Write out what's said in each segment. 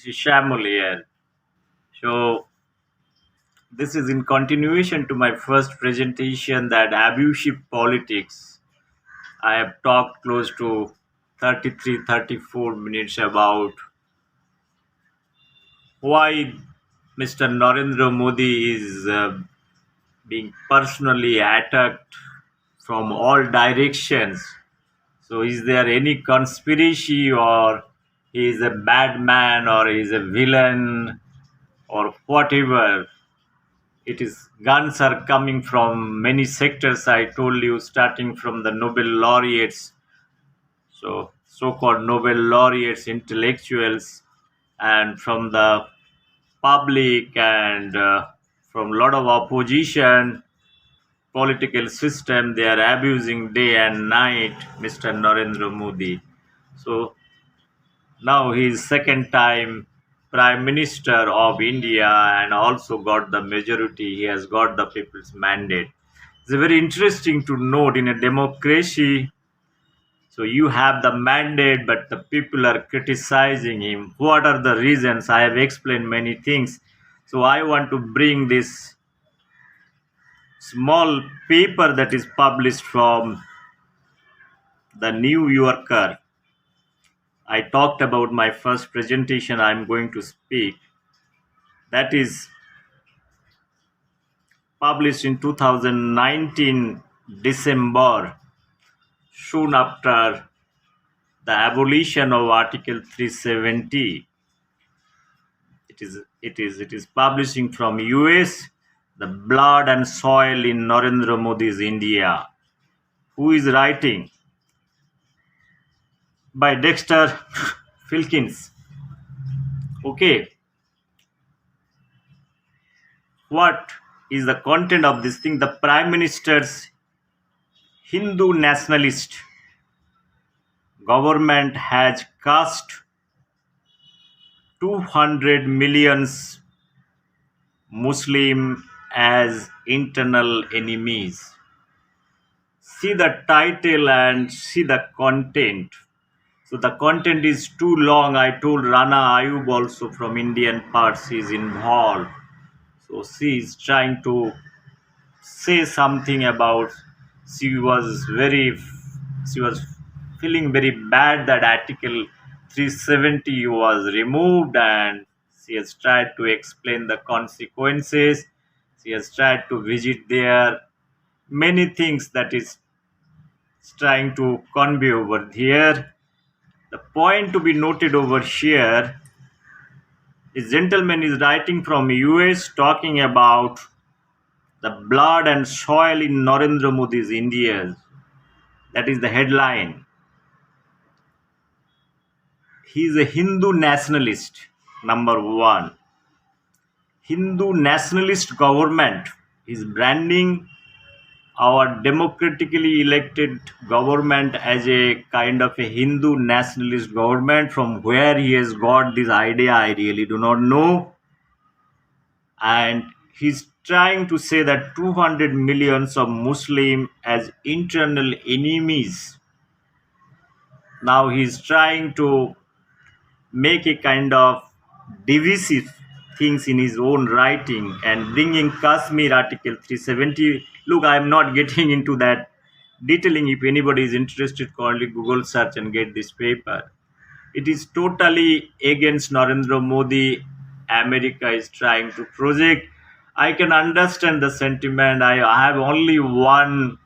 This is Shamul here. So this is in continuation to my first presentation that abusive politics. I have talked close to 33, 34 minutes about why Mr. Narendra Modi is being personally attacked from all directions. So is there any conspiracy or he is a bad man or he is a villain or whatever? It is guns are coming from many sectors. I told you, starting from the Nobel laureates, so-called Nobel laureates, intellectuals, and from the public, and from a lot of opposition political system. They are abusing day and night Mr. Narendra Modi. So now he is second time prime minister of India and also got the majority. He has got the people's mandate. It's very interesting to note in a democracy. So you have the mandate, but the people are criticizing him. What are the reasons? I have explained many things. So I want to bring this small paper that is published from the New Yorker. I talked about my first presentation I'm going to speak. That is published in 2019 December, soon after the abolition of Article 370. It is publishing from US, the blood and soil in Narendra Modi's India. Who is writing? By Dexter Filkins. Okay, what is the content of this thing? The Prime Minister's Hindu nationalist government has cast 200 millions Muslim as internal enemies. See the title and see the content. So the content is too long. I told Rana Ayub also from Indian parts is involved. So she is trying to say something about she was very she was feeling very bad that article 370 was removed, and she has tried to explain the consequences. She has tried to visit there, many things that is trying to convey over here. The point to be noted over here is gentleman is writing from US talking about the blood and soil in Narendra Modi's India. That is the headline. He is a Hindu nationalist, number one. Hindu nationalist government is branding our democratically elected government as a kind of a Hindu nationalist government. From where he has got this idea, I really do not know. And he's trying to say that 200 millions of Muslim as internal enemies. Now he's trying to make a kind of divisive things in his own writing and bringing Kashmir Article 370. Look, I'm not getting into that detailing. If anybody is interested, only Google search and get this paper. It is totally against Narendra Modi. America is trying to project. I can understand the sentiment. I have only one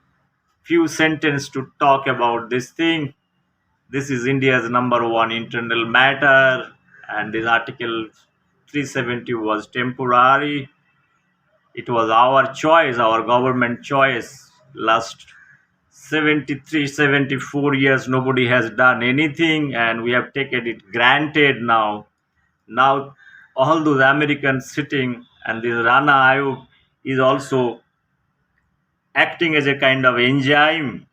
few sentence to talk about this thing. This is India's number one internal matter, and this Article 370 was temporary. It was our choice, our government choice. Last 73, 74 years, nobody has done anything, and we have taken it granted now. Now, all those Americans sitting, and this Rana Ayub is also acting as a kind of enzyme.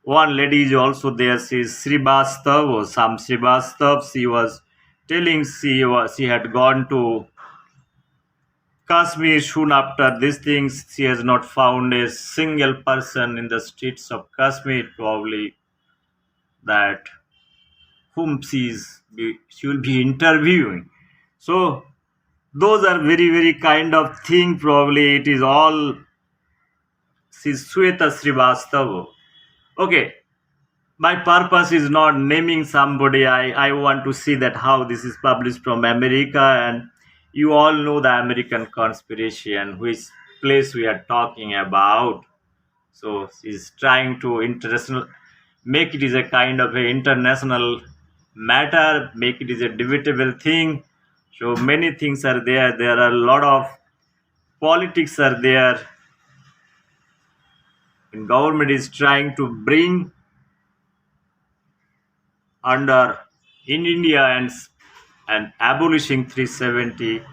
One lady is also there. She is Srivastav or some Srivastav. She was telling she had gone to Kashmir soon after these things. She has not found a single person in the streets of Kashmir. Probably that whom she will be interviewing. So those are very very kind of thing. Probably it is all Shweta Srivastava. Okay, my purpose is not naming somebody. I want to see that how this is published from America, and you all know the American conspiracy and which place we are talking about. So she's trying to international make it is a kind of a international matter, make it is a debatable thing. So many things are there. There are a lot of politics are there, and government is trying to bring under in India and abolishing 370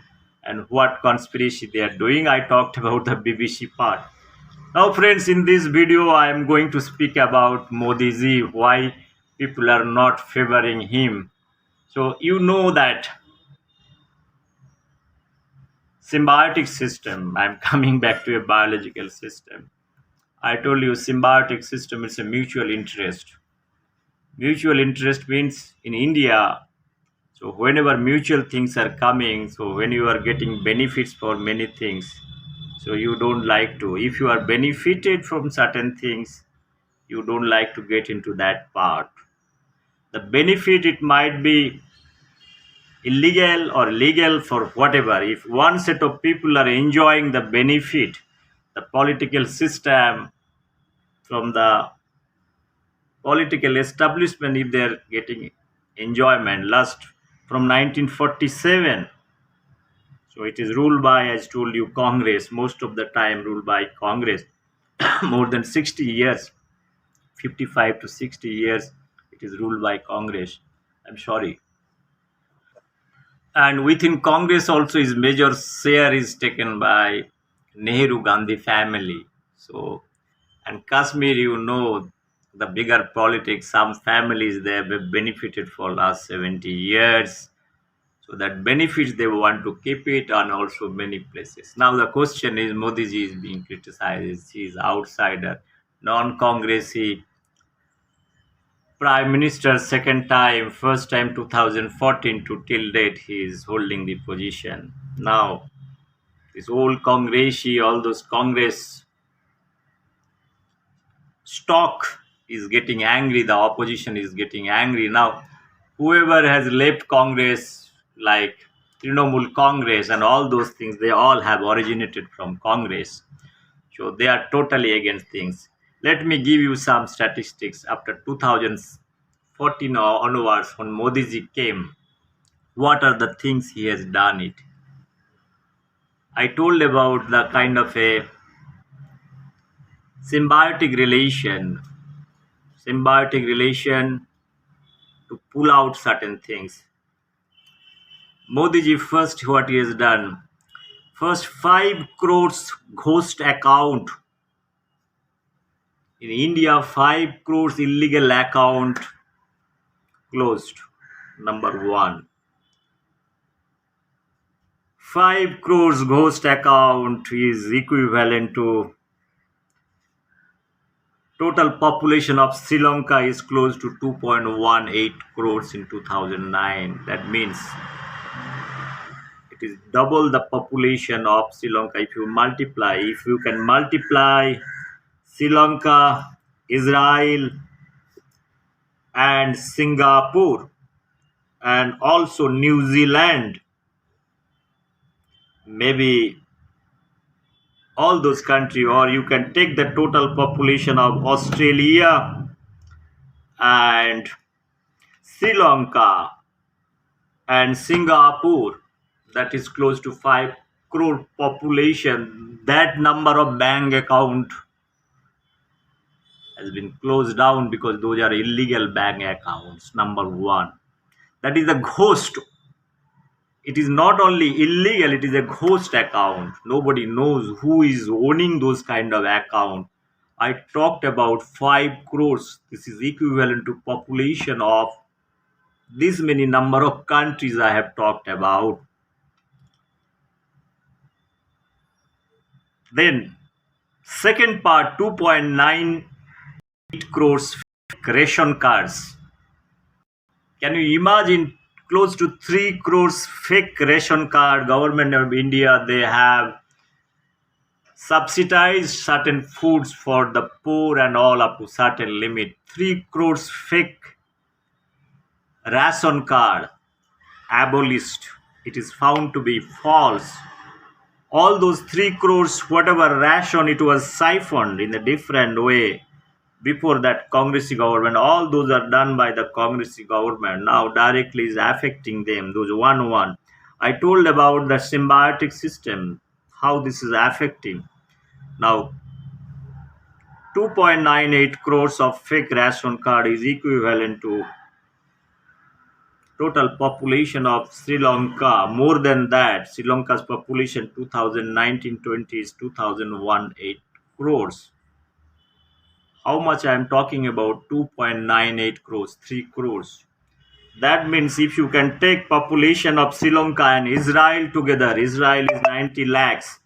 and what conspiracy they are doing. I talked about the BBC part. Now, friends, in this video, I am going to speak about Modi ji, why people are not favoring him. So, you know that symbiotic system, I'm coming back to a biological system. I told you symbiotic system is a mutual interest. Mutual interest means in India, so whenever mutual things are coming, so when you are getting benefits for many things, so you don't like to, if you are benefited from certain things, you don't like to get into that part. The benefit, it might be illegal or legal for whatever. If one set of people are enjoying the benefit, the political system from the political establishment, if they're getting enjoyment, last from 1947. So it is ruled by, as told you, Congress, most of the time ruled by Congress, more than 60 years, 55 to 60 years, it is ruled by Congress. I'm sorry. And within Congress also his major share is taken by Nehru Gandhi family. So, and Kashmir, you know, the bigger politics, some families they have benefited for last 70 years. So that benefits they want to keep it, and also many places. Now the question is, Modi ji is being criticized. He is outsider, non-Congressy prime minister, second time, first time 2014 to till date he is holding the position. Now this old Congressy, all those Congress stock is getting angry. The opposition is getting angry now. Whoever has left Congress, like Trinamool Congress and all those things, they all have originated from Congress. So they are totally against things. Let me give you some statistics. After 2014 or onwards, when Modi ji came, what are the things he has done it? I told about the kind of a symbiotic relation to pull out certain things. Modi ji, first what he has done, first 5 crores ghost account in India, 5 crores illegal account closed. Number one, 5 crores ghost account is equivalent to total population of Sri Lanka is close to 2.18 crores in 2009. That means it is double the population of Sri Lanka. If you can multiply Sri Lanka, Israel, and Singapore, and also New Zealand, maybe all those countries, or you can take the total population of Australia and Sri Lanka and Singapore, that is close to 5 crore population. That number of bank account has been closed down because those are illegal bank accounts. Number one, that is the ghost. It is not only illegal, it is a ghost account. Nobody knows who is owning those kind of account. I talked about 5 crores. This is equivalent to population of this many number of countries I have talked about. Then second part, 2.98 crores ration cards. Can you imagine close to 3 crores fake ration card? Government of India, they have subsidized certain foods for the poor and all up to certain limit. 3 crores fake ration card abolished. It is found to be false. All those 3 crores, whatever ration, it was siphoned in a different way. Before that, Congress government, all those are done by the Congress government. Now directly is affecting them. Those one. I told about the symbiotic system, how this is affecting. Now 2.98 crores of fake ration card is equivalent to total population of Sri Lanka. More than that, Sri Lanka's population 2019-20 is 2018 crores. How much I am talking about? 2.98 crores, 3 crores. That means if you can take population of Sri Lanka and Israel together, Israel is 90 lakhs.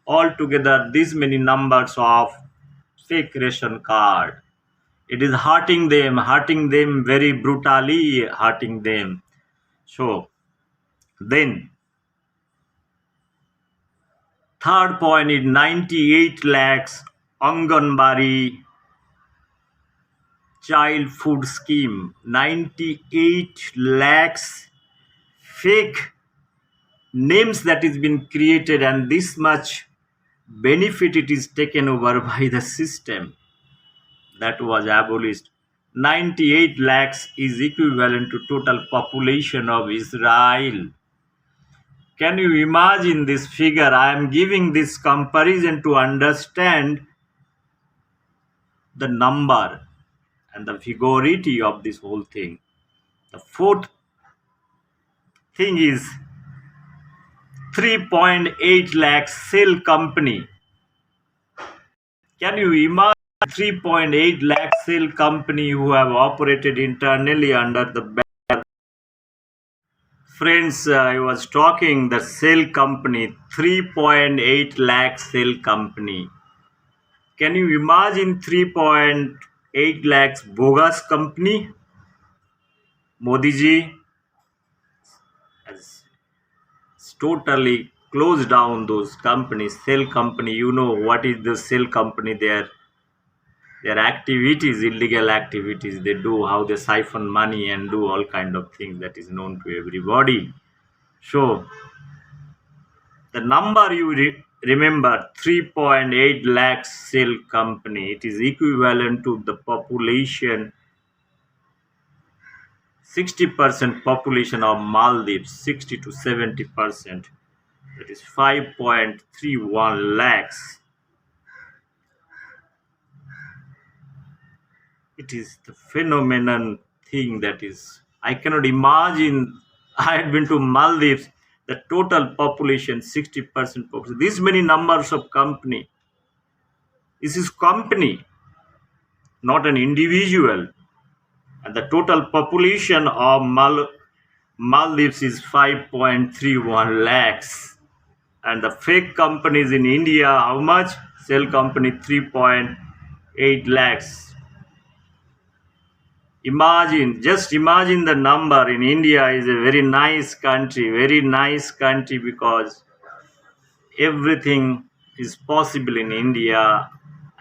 Altogether, these many numbers of fake ration card. It is hurting them very brutally, hurting them. So then third point is 98 lakhs Anganwadi child food scheme. 98 lakhs fake names that is been created, and this much benefit it is taken over by the system that was abolished. 98 lakhs is equivalent to total population of Israel. Can you imagine this figure? I am giving this comparison to understand the number and the vigority of this whole thing. The fourth thing is 3.8 lakh cell company. Can you imagine 3.8 lakh cell company who have operated internally under the banner? Friends, I was talking the cell company, 3.8 lakh cell company. Can you imagine 3.8 lakhs bogus company? Modi ji has totally closed down those companies. Cell company, you know what is the cell company? Their activities, illegal activities they do, how they siphon money and do all kind of things that is known to everybody. So the number you remember, 3.8 lakhs cell company, it is equivalent to the population 60% population of Maldives, 60 to 70%. That is 5.31 lakhs. It is the phenomenon thing that is, I cannot imagine. I had been to Maldives, the total population 60% population. This many numbers of company. This is company, not an individual. And the total population of Maldives is 5.31 lakhs. And the fake companies in India, how much? Cell company 3.8 lakhs. Just imagine the number. In India is a very nice country because everything is possible in India,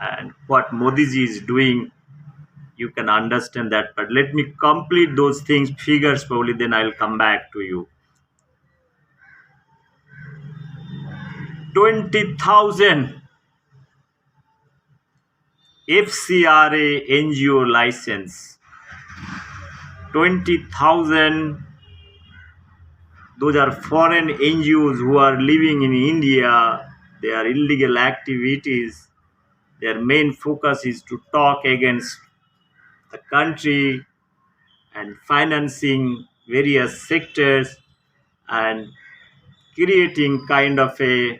and what Modi ji is doing, you can understand that. But let me complete those things, figures probably, then I'll come back to you. 20,000 FCRA NGO license. 20,000, those are foreign NGOs who are living in India. They are illegal activities. Their main focus is to talk against the country and financing various sectors and creating kind of a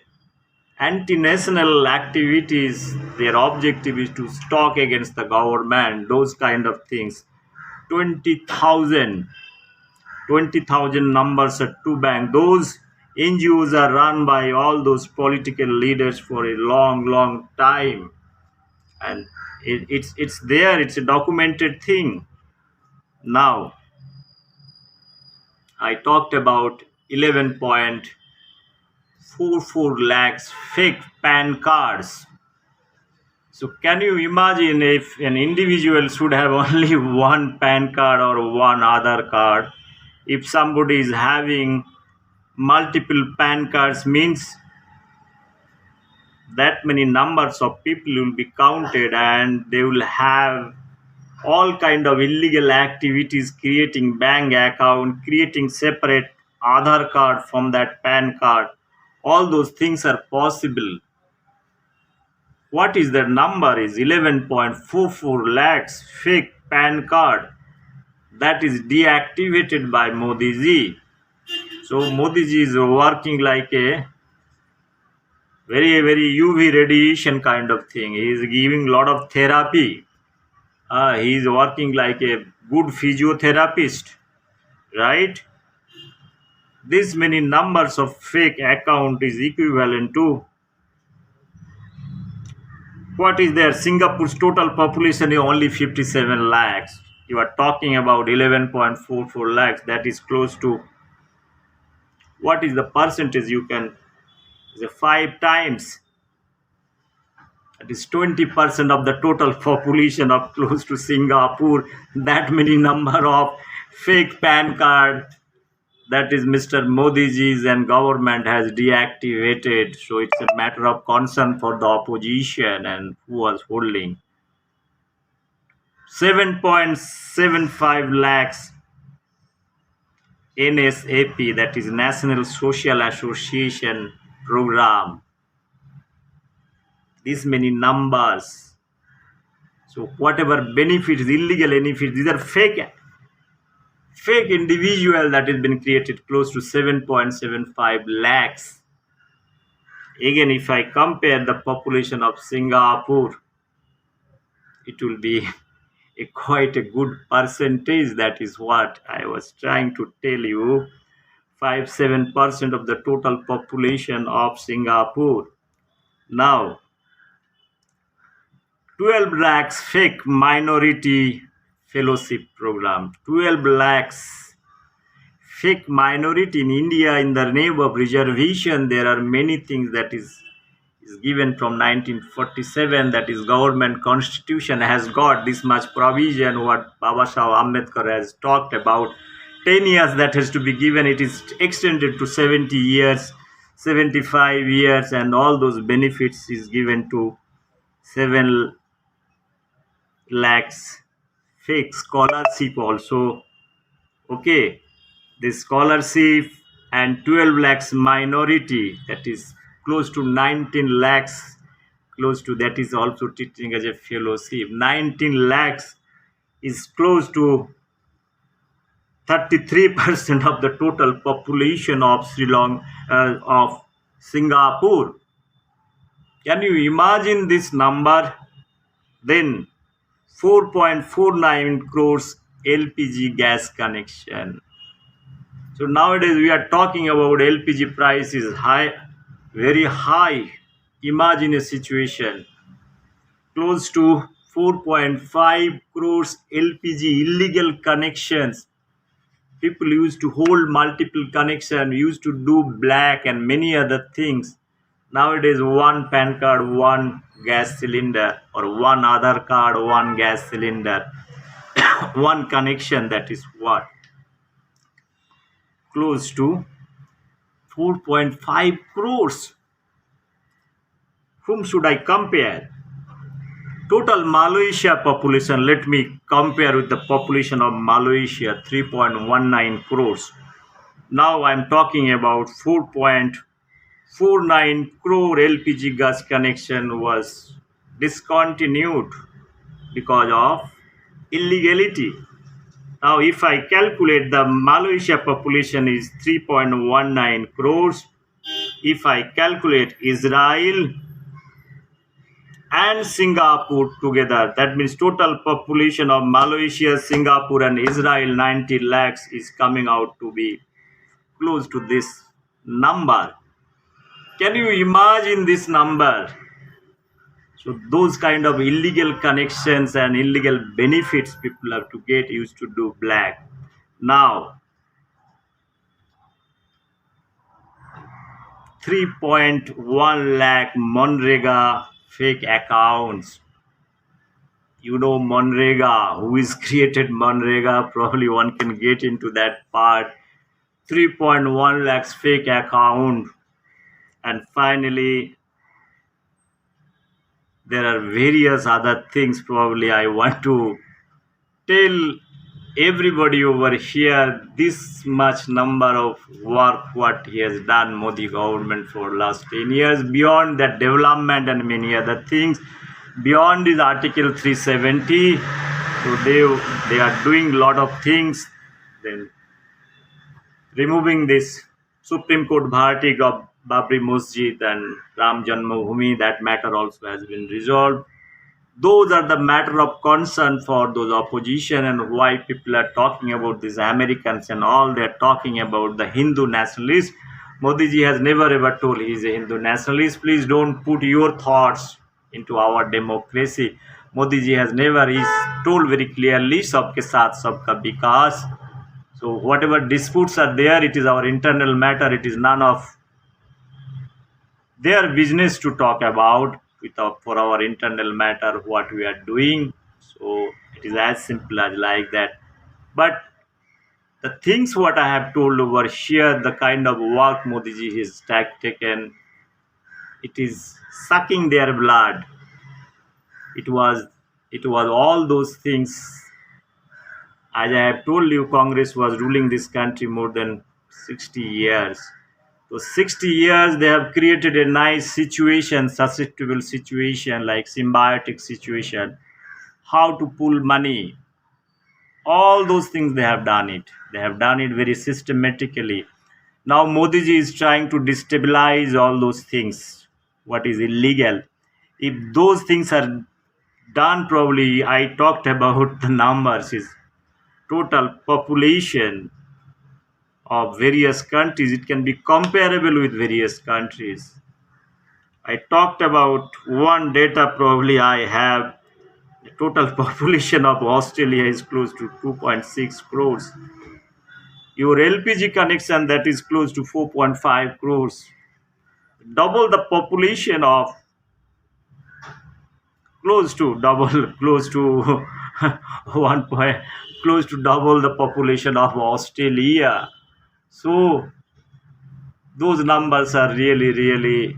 anti-national activities. Their objective is to talk against the government, those kind of things. 20,000 numbers at two bank. Those NGOs are run by all those political leaders for a long time, and it's there. It's a documented thing. Now I talked about 11.44 lakhs fake PAN cards. So can you imagine if an individual should have only one PAN card or one Aadhaar card? If somebody is having multiple PAN cards means that many numbers of people will be counted and they will have all kind of illegal activities, creating bank account, creating separate Aadhaar card from that PAN card. All those things are possible. What is the number is 11.44 lakhs fake PAN card that is deactivated by Modi ji. So Modi ji is working like a very UV radiation kind of thing. He is giving a lot of therapy. He is working like a good physiotherapist, right? This many numbers of fake account is equivalent to what is there? Singapore's total population is only 57 lakhs. You are talking about 11.44 lakhs. That is close to what is the percentage? You can is a 5 times. That is 20% of the total population of close to Singapore. That many number of fake PAN card that is Mr. Modi ji's and government has deactivated. So it's a matter of concern for the opposition and who was holding 7.75 lakhs NSAP, that is National Social Association program. These many numbers. So whatever benefits, illegal benefits, these are fake individual that has been created close to 7.75 lakhs. Again, if I compare the population of Singapore, it will be quite a good percentage. That is what I was trying to tell you. 5-7% of the total population of Singapore. Now, 12 lakhs fake minority fellowship program. 12 lakhs fake minority in India in the name of reservation. There are many things that is given from 1947, that is government constitution has got this much provision. What Babasaheb Ambedkar has talked about 10 years that has to be given, it is extended to 70 years, 75 years, and all those benefits is given to 7 lakhs fake scholarship also. Okay, the scholarship and 12 lakhs minority, that is close to 19 lakhs, close to that is also teaching as a fellowship. 19 lakhs is close to 33% of the total population of of Singapore. Can you imagine this number? Then 4.49 crores LPG gas connection. So nowadays we are talking about LPG price is high, very high. Imagine a situation close to 4.5 crores LPG illegal connections. People used to hold multiple connection, used to do black and many other things. Nowadays, one PAN card, one gas cylinder, or one Aadhaar card, one gas cylinder, one connection. That is what? Close to 4.5 crores. Whom should I compare? Total Malaysia population, let me compare with the population of Malaysia, 3.19 crores. Now I'm talking about 4.49 crore LPG gas connection was discontinued because of illegality. Now if I calculate, the Malaysia population is 3.19 crores. If I calculate Israel and Singapore together, that means total population of Malaysia, Singapore and Israel 90 lakhs is coming out to be close to this number. Can you imagine this number? So those kind of illegal connections and illegal benefits people have to get used to do black. Now 3.1 lakh Monrega fake accounts. You know Monrega, who is created Monrega, probably one can get into that part. 3.1 lakhs fake account. And finally, there are various other things probably I want to tell everybody over here this much number of work what he has done Modi government for last 10 years beyond that development and many other things beyond this article 370. So they are doing a lot of things, then removing this Supreme Court Bharati of Babri Masjid and Ram Janmabhoomi, that matter also has been resolved. Those are the matter of concern for those opposition, and why people are talking about these Americans and all. They're talking about the Hindu nationalist. Modi ji has never ever told he is a Hindu nationalist. Please don't put your thoughts into our democracy. Modi ji has never, he's told very clearly, sabke saath sabka vikas. So whatever disputes are there, it is our internal matter. It is none of their business to talk about for our internal matter what we are doing. So it is as simple as like that. But the things what I have told over here, the kind of work Modi ji has taken, it is sucking their blood. It was all those things. As I have told you, Congress was ruling this country more than 60 years. So 60 years they have created a nice situation, susceptible situation, like symbiotic situation, how to pull money. All those things they have done it. They have done it very systematically. Now Modi ji is trying to destabilize all those things, what is illegal. If those things are done, probably I talked about the numbers is total population of various countries, it can be comparable with various countries. I talked about one data probably I have. The total population of Australia is close to 2.6 crores. Your LPG connection that is close to 4.5 crores. Double the population of close to double close to one point close to double the population of Australia. So those numbers are really,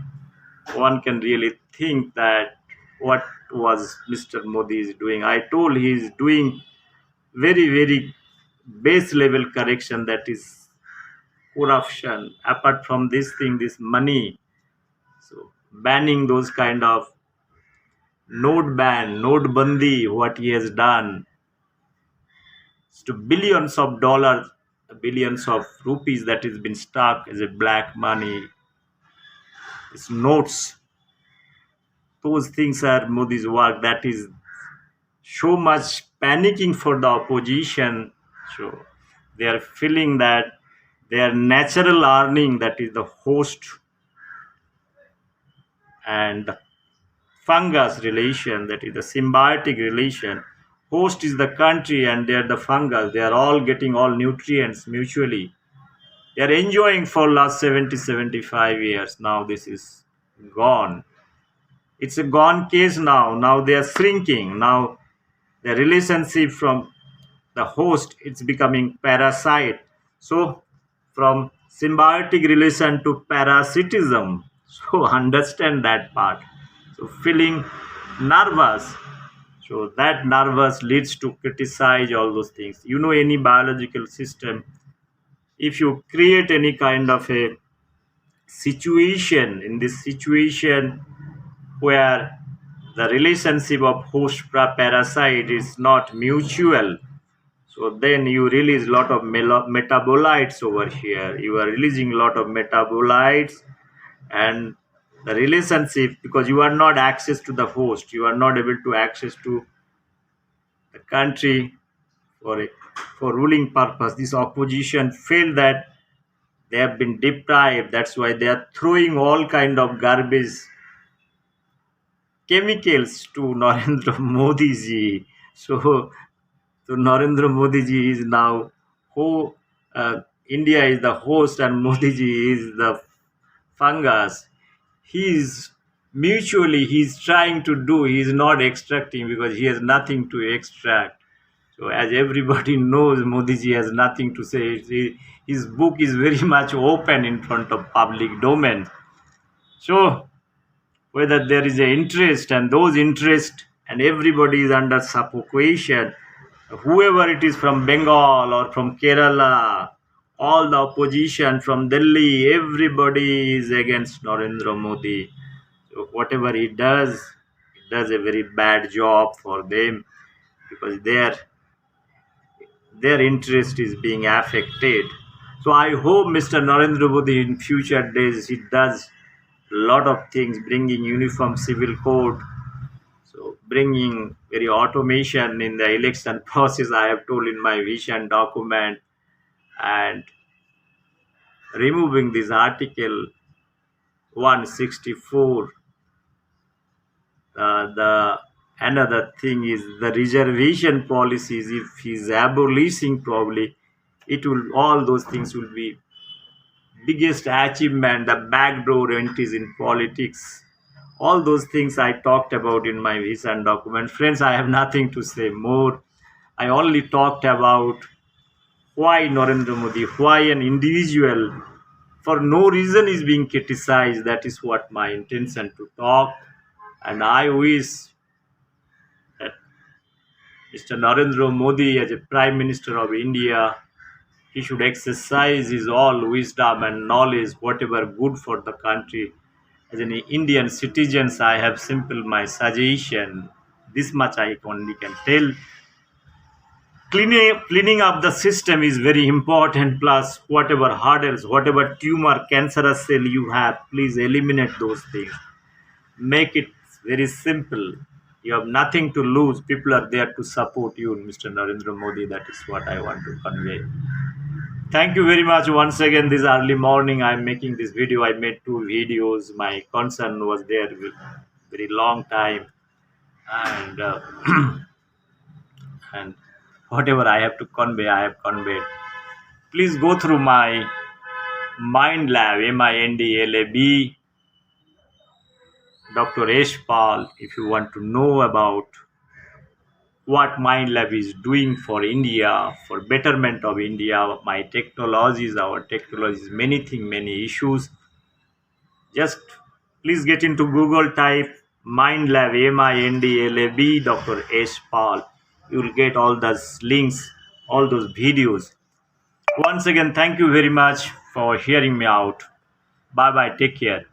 one can really think that what was Mr. Modi is doing. I told he is doing very base level correction, that is corruption. Apart from this thing, this money, so banning those kind of note bandi, what he has done to billions of dollars, billions of rupees that has been stuck as a black money. It's notes. Those things are Modi's work. That is so much panicking for the opposition. So they are feeling that their natural earning, that is the host and the fungus relation, that is the symbiotic relation. Host is the country and they are the fungus. They are all getting all nutrients mutually. They are enjoying for last 70-75 years. Now this is gone. It's a gone case now. Now they are shrinking. Now the relationship from the host, it's becoming parasite. So from symbiotic relation to parasitism. So understand that part. So feeling nervous. So that nervous leads to criticize all those things. You know, any biological system, if you create any kind of a situation, in this situation where the relationship of host parasite is not mutual, so then you release a lot of metabolites over here. You are releasing a lot of metabolites, and the relationship, because you are not access to the host, you are not able to access to the country for for ruling purpose. This opposition feel that they have been deprived. That's why they are throwing all kind of garbage chemicals to Narendra Modi ji. So Narendra Modi ji is now who India is the host and Modi ji is the fungus, he's trying to do, he's not extracting because he has nothing to extract. So as everybody knows, Modi ji has nothing to say. His book is very much open in front of public domain. So whether there is an interest, and those interest, and everybody is under suffocation, whoever it is from Bengal or from Kerala, all the opposition from Delhi, everybody is against Narendra Modi. So whatever he does a very bad job for them, because their interest is being affected. So I hope Mr. Narendra Modi in future days he does a lot of things, bringing uniform civil code, so bringing very automation in the election process. I have told in my vision document, and removing this article 164. The another thing is the reservation policies. If he's abolishing, probably it will, all those things will be biggest achievement, the backdoor entries in politics. All those things I talked about in my vision document. Friends, I have nothing to say more. I only talked about why Narendra Modi, why an individual for no reason is being criticized. That is what my intention to talk. And I wish that Mr. Narendra Modi, as a Prime Minister of India, he should exercise his all wisdom and knowledge, whatever good for the country. As an Indian citizen, I have simple my suggestion. This much I only can tell. Cleaning up the system is very important. Plus, whatever hurdles, whatever tumor, cancerous cell you have, please eliminate those things. Make it very simple. You have nothing to lose. People are there to support you, Mr. Narendra Modi. That is what I want to convey. Thank you very much once again. This early morning I'm making this video. I made 2 videos. My concern was there with very long time, and and whatever I have to convey, I have conveyed. Please go through my Mindlab, MINDLAB, Dr. Eshpal, if you want to know about what Mindlab is doing for India, for betterment of India, my technologies, our technologies, many things, many issues. Just please get into Google, type Mindlab, MINDLAB, Dr. Eshpal. You will get all those links, all those videos. Once again, thank you very much for hearing me out. Bye bye. Take care.